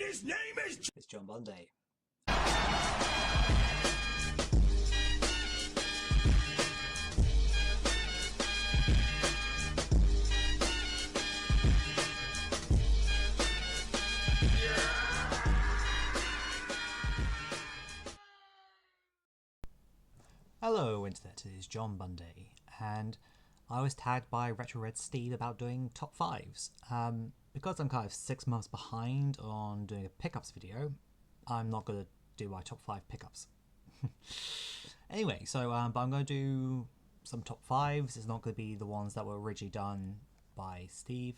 his name is... It's John Bunday. Hello Internet, it is John Bunday, and I was tagged by Retro Red Steve about doing top 5's. Because I'm kind of 6 months behind on doing a pickups video, I'm not going to do my top 5 pickups. Anyway, so but I'm going to do some top 5's. It's not going to be the ones that were originally done by Steve,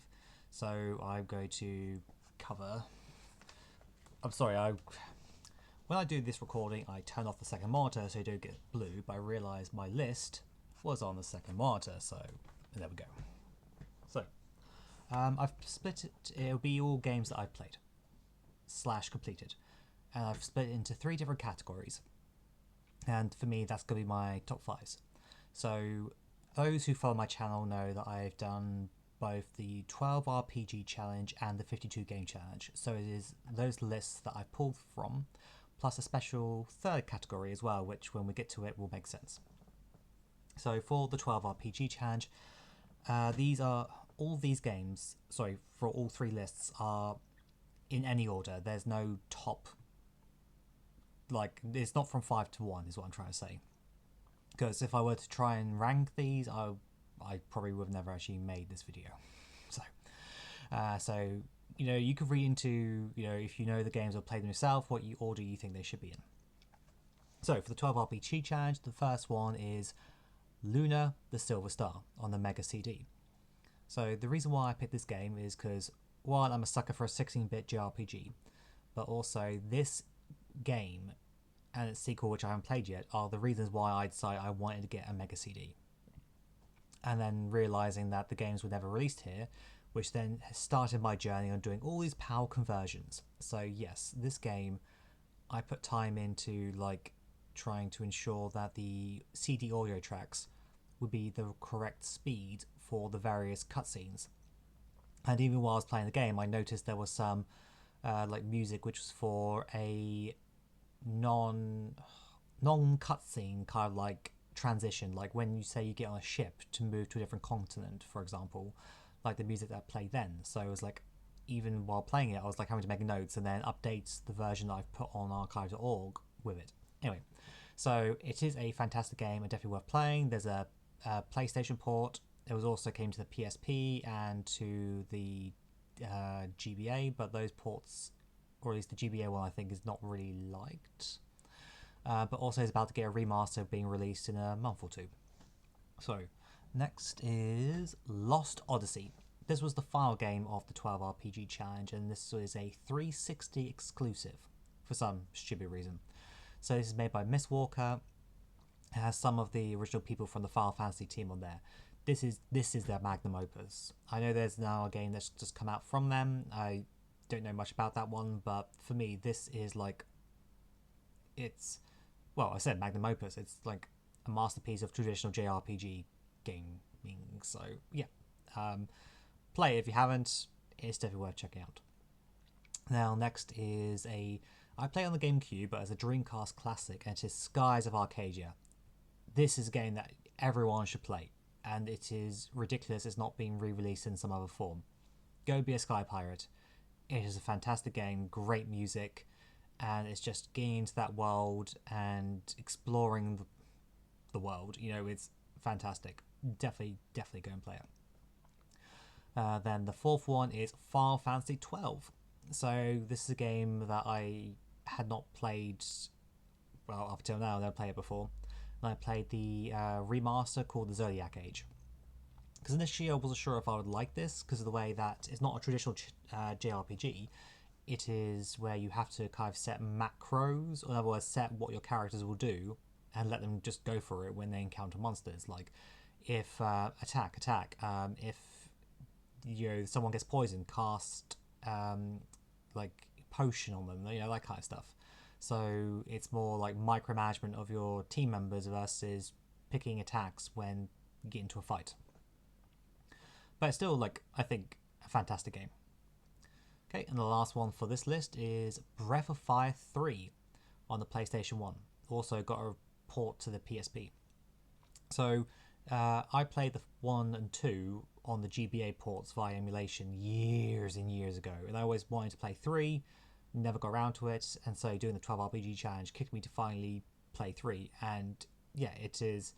so I'm going to cover... I'm sorry, when I do this recording, I turn off the second monitor so you don't get blue, but I realised my list was on the second monitor, so there we go. So, I've split it, it'll be all games that I've played, / completed, and I've split it into 3 different categories, and for me that's going to be my top 5's. So, those who follow my channel know that I've done both the 12 RPG challenge and the 52 game challenge, so it is those lists that I pulled from, plus a special third category as well, which when we get to it will make sense. So for the 12 RPG challenge, all these games, sorry, for all 3 lists are in any order. There's no top, like, it's not from 5 to 1 is what I'm trying to say. Because if I were to try and rank these, I probably would have never actually made this video. So, you know, you could read into, you know, if you know the games or play them yourself, what order you think they should be in. So for the 12 RPG challenge, the first one is Luna the Silver Star on the Mega CD. So the reason why I picked this game is because, one, I'm a sucker for a 16-bit JRPG, but also this game and its sequel, which I haven't played yet, are the reasons why I decided I wanted to get a Mega CD. And then realising that the games were never released here, which then started my journey on doing all these PAL conversions. So yes, this game, I put time into like trying to ensure that the CD audio tracks would be the correct speed for the various cutscenes. And even while I was playing the game, I noticed there was some like music which was for a non-cutscene kind of like transition, like when you say you get on a ship to move to a different continent, for example, like the music that played then. So it was like, even while playing it, I was like having to make notes and then update the version that I've put on archive.org with it. Anyway, so it is a fantastic game and definitely worth playing. There's a PlayStation port. It was also came to the PSP and to the GBA, but those ports, or at least the GBA one, I think is not really liked. But also is about to get a remaster being released in a month or 2. So, next is Lost Odyssey. This was the final game of the 12 RPG challenge, and this is a 360 exclusive for some stupid reason. So this is made by Miss Walker. It has some of the original people from the Final Fantasy team on there. This is their magnum opus. I know there's now a game that's just come out from them. I don't know much about that one, but for me, this is like, it's, well, I said magnum opus. It's like a masterpiece of traditional JRPG gaming. So yeah, play it if you haven't. It's definitely worth checking out. Now next is I play on the GameCube, but as a Dreamcast classic, and it is Skies of Arcadia. This is a game that everyone should play, and it is ridiculous it's not being re-released in some other form. Go be a Sky Pirate. It is a fantastic game, great music, and it's just getting into that world and exploring the world. You know, it's fantastic. Definitely go and play it. Then the fourth one is Final Fantasy 12. So this is a game that I had not played, well, up until now. I never played it before. And I played the remaster called the Zodiac Age. Because initially I wasn't sure if I would like this, because of the way that it's not a traditional JRPG. It is where you have to kind of set macros, or in other words, set what your characters will do, and let them just go for it when they encounter monsters. Like, if attack. If someone gets poisoned, cast like potion on them, that kind of stuff. So it's more like micromanagement of your team members versus picking attacks when you get into a fight. But it's still, like, I think, a fantastic game. Okay, and the last one for this list is Breath of Fire 3 on the PlayStation 1. Also got a port to the PSP. So I played the 1 and 2 on the GBA ports via emulation years and years ago, and I always wanted to play 3, never got around to it, and so doing the 12 RPG challenge kicked me to finally play 3. And yeah, it is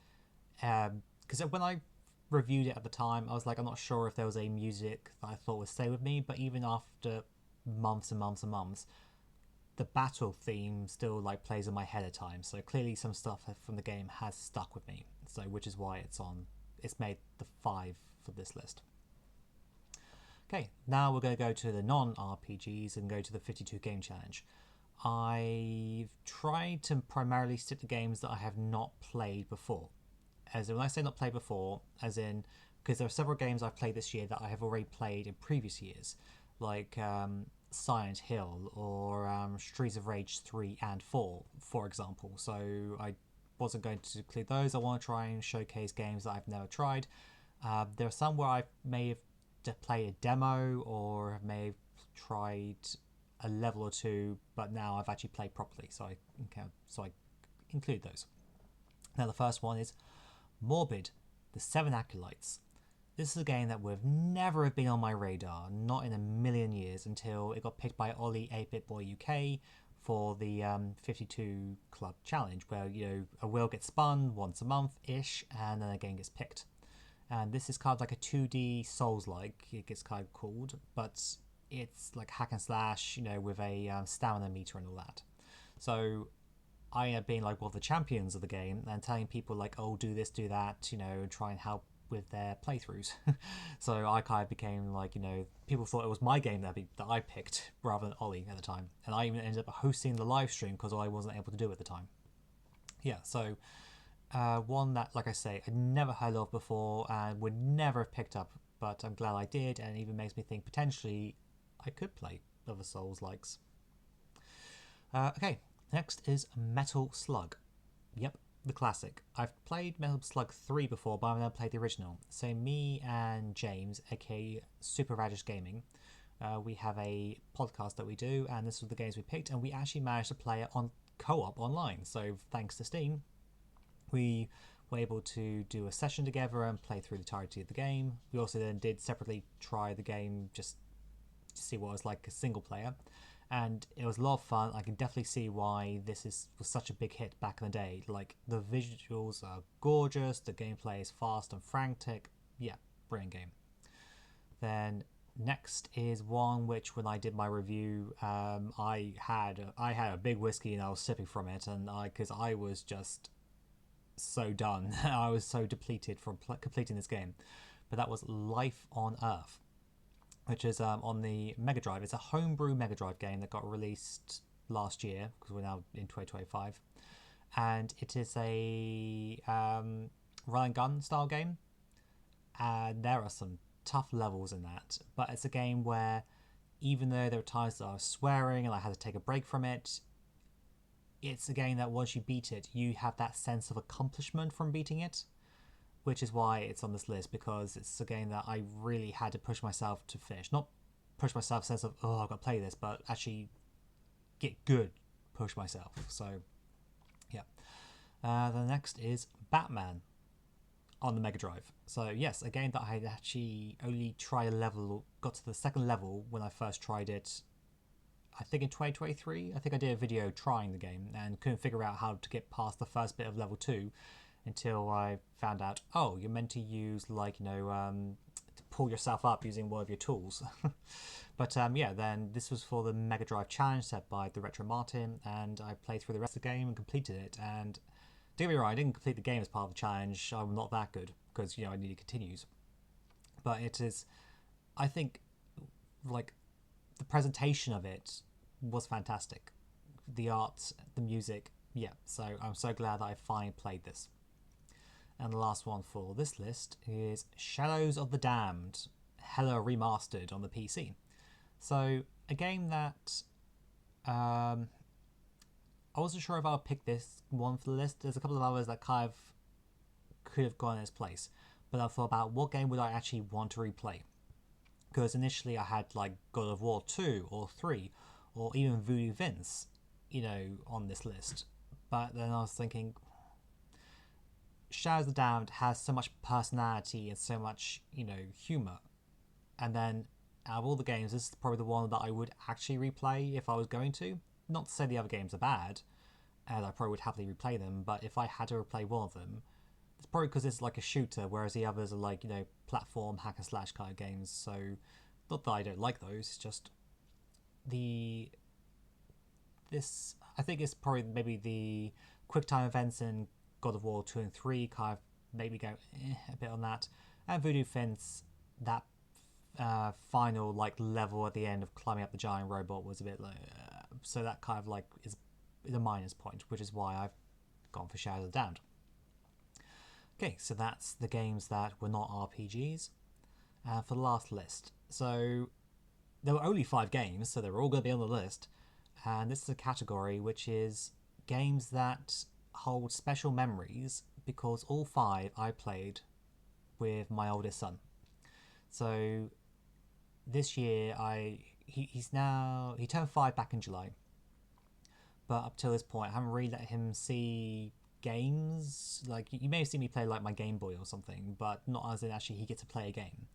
because when I reviewed it at the time, I was like, I'm not sure if there was a music that I thought would stay with me, but even after months and months and months, the battle theme still like plays in my head at times. So clearly some stuff from the game has stuck with me. So which is why it's made the 5 for this list. Okay, now we're going to go to the non-RPGs and go to the 52 game challenge. I've tried to primarily stick to games that I have not played before. As in, when I say not played before, as in because there are several games I've played this year that I have already played in previous years, like Silent Hill or Streets of Rage 3 and 4, for example. So I wasn't going to include those. I want to try and showcase games that I've never tried. There are some where I may have to play a demo or may have tried a level or two, but now I've actually played properly, so I include those. Now the first one is Morbid, the Seven Acolytes. This is a game that would never have been on my radar, not in a million years, until it got picked by Ollie 8-Bit Boy UK for the 52 Club Challenge, where a wheel gets spun once a month-ish, and then a game gets picked. And this is kind of like a 2D Souls-like, it gets kind of called, but it's like hack and slash, with a stamina meter and all that. So I ended up being like one of the champions of the game and telling people like, oh, do this, do that, and try and help with their playthroughs. So I kind of became like, people thought it was my game that I picked rather than Ollie at the time. And I even ended up hosting the live stream because I wasn't able to do it at the time. Yeah, so one that, like I say, I'd never heard of before and would never have picked up, but I'm glad I did, and it even makes me think potentially I could play other Souls-likes. Okay, next is Metal Slug. Yep, the classic. I've played Metal Slug 3 before, but I've never played the original. So me and James, aka Super Radish Gaming, we have a podcast that we do, and this was the games we picked, and we actually managed to play it on co-op online. So thanks to Steam, we were able to do a session together and play through the entirety of the game. We also then did separately try the game just to see what it was like a single player, and it was a lot of fun. I can definitely see why this was such a big hit back in the day. Like, the visuals are gorgeous, the gameplay is fast and frantic. Yeah, brilliant game. Then next is one which, when I did my review, I had a big whiskey and I was sipping from it, and because I was just so done. I was so depleted from completing this game. But that was Life on Earth, which is on the Mega Drive. It's a homebrew Mega Drive game that got released last year, because we're now in 2025. And it is a run and gun style game. And there are some tough levels in that. But it's a game where, even though there were times that I was swearing and I had to take a break from it, it's a game that once you beat it, you have that sense of accomplishment from beating it, which is why it's on this list, because it's a game that I really had to push myself to finish. Not push myself in the sense of, oh, I've got to play this, but actually get good, push myself. So, yeah. The next is Batman on the Mega Drive. So, yes, a game that I had actually only tried got to the second level when I first tried it, I think in 2023. I think I did a video trying the game and couldn't figure out how to get past the first bit of level 2 until I found out, oh, you're meant to use, like, to pull yourself up using one of your tools. But yeah, then this was for the Mega Drive challenge set by the Retro Martin, and I played through the rest of the game and completed it. And don't get me wrong, I didn't complete the game as part of the challenge. I'm not that good because I needed continues. But it is, I think, like, the presentation of it was fantastic. The art, the music, yeah. So I'm so glad that I finally played this. And the last one for this list is Shadows of the Damned, Hella Remastered on the PC. So a game that I wasn't sure if I would pick this one for the list. There's a couple of others that kind of could have gone in its place, but I thought about what game would I actually want to replay. Because initially I had like God of War 2 or 3 or even Voodoo Vince, on this list. But then I was thinking, Shadows of the Damned has so much personality and so much, humour. And then out of all the games, this is probably the one that I would actually replay if I was going to. Not to say the other games are bad, and I probably would happily replay them, but if I had to replay one of them, it's probably because it's like a shooter, whereas the others are like, platform, hack and slash kind of games. So, not that I don't like those, it's just this I think it's probably maybe the quick time events in God of War 2 and 3 kind of maybe go a bit on that. And Voodoo Fence, that final like level at the end of climbing up the giant robot was a bit like so that kind of like is a minus point, which is why I've gone for Shadows of the Damned. Okay, so that's the games that were not RPGs. For the last list, so there were only 5 games, so they were all going to be on the list, and this is a category which is games that hold special memories because all 5 I played with my oldest son. So this year he turned 5 back in July, but up till this point I haven't really let him see games. Like, you may have seen me play like my Game Boy or something, but not as in actually he gets to play a game.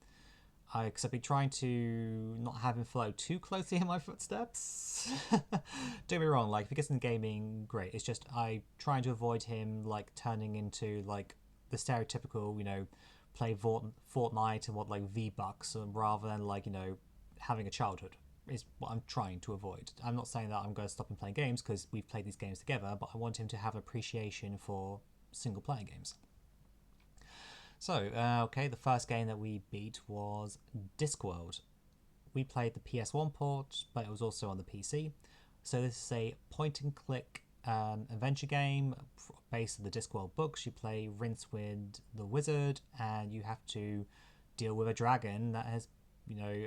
Because I've been trying to not have him follow too closely in my footsteps. Don't get me wrong, like if he gets in gaming, great. It's just I trying to avoid him like turning into like the stereotypical, play Fortnite and what like V-Bucks, rather than like having a childhood is what I'm trying to avoid. I'm not saying that I'm going to stop him playing games because we've played these games together, but I want him to have appreciation for single player games. So, okay, the first game that we beat was Discworld. We played the PS1 port, but it was also on the PC. So this is a point-and-click adventure game based on the Discworld books. You play Rincewind the Wizard, and you have to deal with a dragon that has,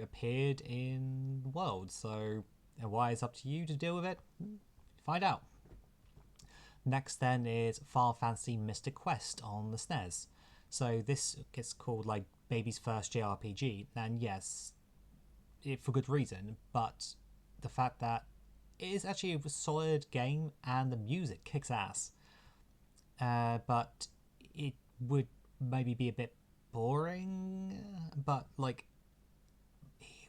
appeared in the world. So, why it's up to you to deal with it? Find out. Next then is Final Fantasy Mystic Quest on the SNES. So this gets called like baby's first JRPG, and yes, for good reason, but the fact that it is actually a solid game and the music kicks ass. But it would maybe be a bit boring, but like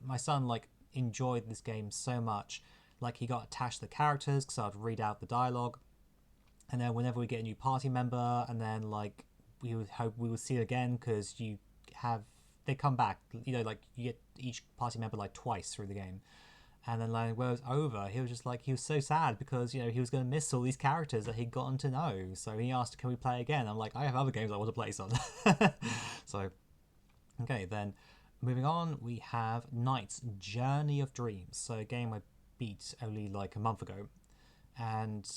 my son like enjoyed this game so much, like he got attached to the characters because I'd read out the dialogue, and then whenever we get a new party member, and then like we would hope we would see it again because they come back, like you get each party member like twice through the game, and then like when it was over, he was so sad because he was going to miss all these characters that he'd gotten to know. So he asked, "Can we play again?" I'm like, "I have other games I want to play, son." So, okay, then moving on, we have Knight's Journey of Dreams. So a game I beat only like a month ago, and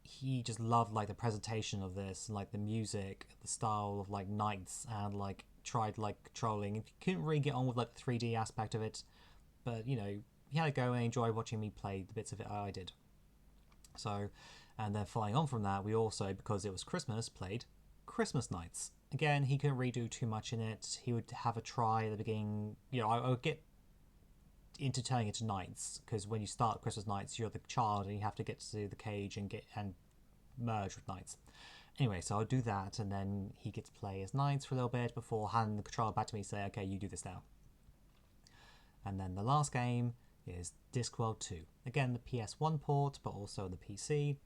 he just loved like the presentation of this and like the music, the style of like knights, and like tried like controlling. He couldn't really get on with like the 3D aspect of it, but he had to go and enjoy watching me play the bits of it I did. So, and then following on from that, we also, because it was Christmas, played Christmas Nights. Again, he couldn't really do too much in it. He would have a try at the beginning. I would get into turning into knights, because when you start Christmas Nights, you're the child and you have to get to the cage and merge with knights. Anyway, so I'll do that, and then he gets to play as knights for a little bit before handing the controller back to me and say, "Okay, you do this now." And then the last game is Discworld 2. Again, the PS1 port, but also the PC.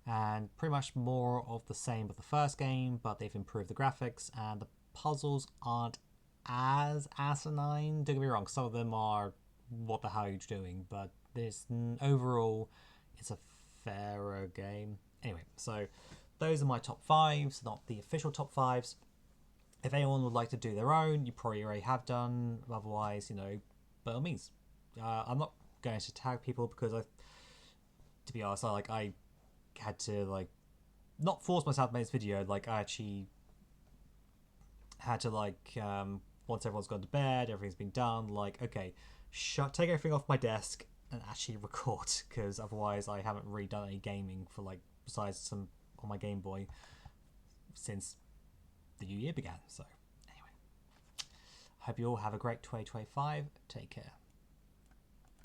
And pretty much more of the same with the first game, but they've improved the graphics, and the puzzles aren't as asinine. Don't get me wrong, some of them are, what the hell are you doing? But overall, it's a fairer game. Anyway, so those are my top 5s, not the official top 5s. If anyone would like to do their own, you probably already have done. Otherwise, by all means. I'm not going to tag people because to be honest, I had to like not force myself to make this video. Like I actually had to once everyone's gone to bed, everything's been done. Like okay, take everything off my desk and actually record, because otherwise I haven't really done any gaming for like besides some on my Game Boy since the new year began. So anyway, Hope you all have a great 2025. Take care.